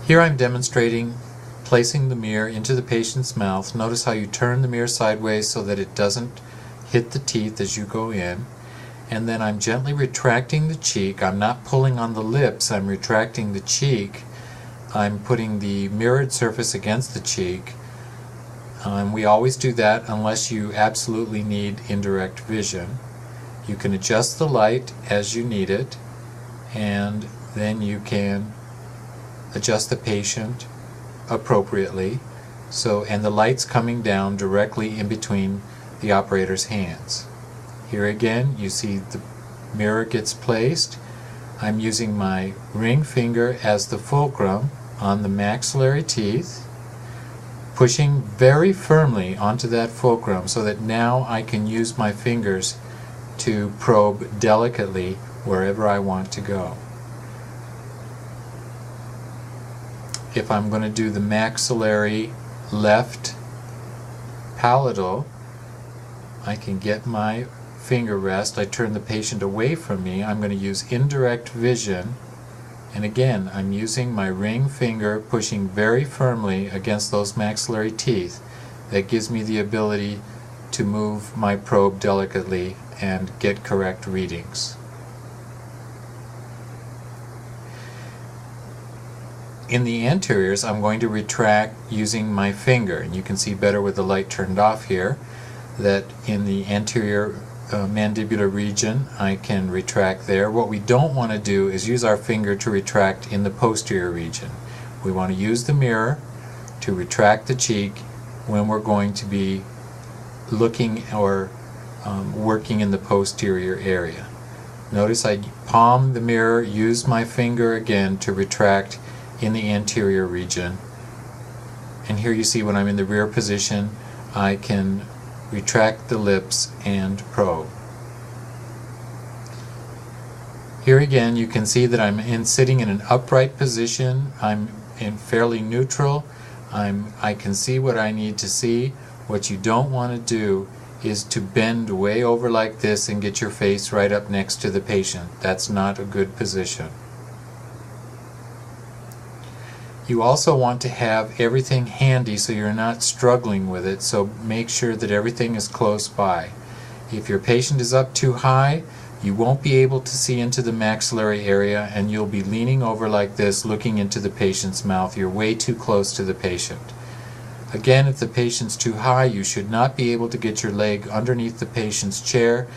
Here I'm demonstrating placing the mirror into the patient's mouth. Notice how you turn the mirror sideways so that it doesn't hit the teeth as you go in. And then I'm gently retracting the cheek. I'm not pulling on the lips, I'm retracting the cheek. I'm putting the mirrored surface against the cheek. We always do that unless you absolutely need indirect vision. You can adjust the light as you need it, and then you can adjust the patient appropriately. And the light's coming down directly in between the operator's hands. Here again, you see the mirror gets placed. I'm using my ring finger as the fulcrum on the maxillary teeth, pushing very firmly onto that fulcrum so that now I can use my fingers to probe delicately wherever I want to go. If I'm going to do the maxillary left palatal, I can get my finger rest. I turn the patient away from me. I'm going to use indirect vision, and again I'm using my ring finger pushing very firmly against those maxillary teeth. That gives me the ability to move my probe delicately and get correct readings. In the anteriors, I'm going to retract using my finger, and you can see better with the light turned off here that in the anterior mandibular region I can retract there. What we don't want to do is use our finger to retract in the posterior region. We want to use the mirror to retract the cheek when we're going to be looking or working in the posterior area. Notice I palm the mirror, use my finger again to retract in the anterior region. And here you see when I'm in the rear position, I can retract the lips and probe. Here again you can see that I'm sitting in an upright position. I'm in fairly neutral. I can see what I need to see. What you don't want to do is to bend way over like this and get your face right up next to the patient. That's not a good position. You also want to have everything handy so you're not struggling with it, so make sure that everything is close by. If your patient is up too high, you won't be able to see into the maxillary area, and you'll be leaning over like this looking into the patient's mouth. You're way too close to the patient. Again, if the patient's too high, you should not be able to get your leg underneath the patient's chair.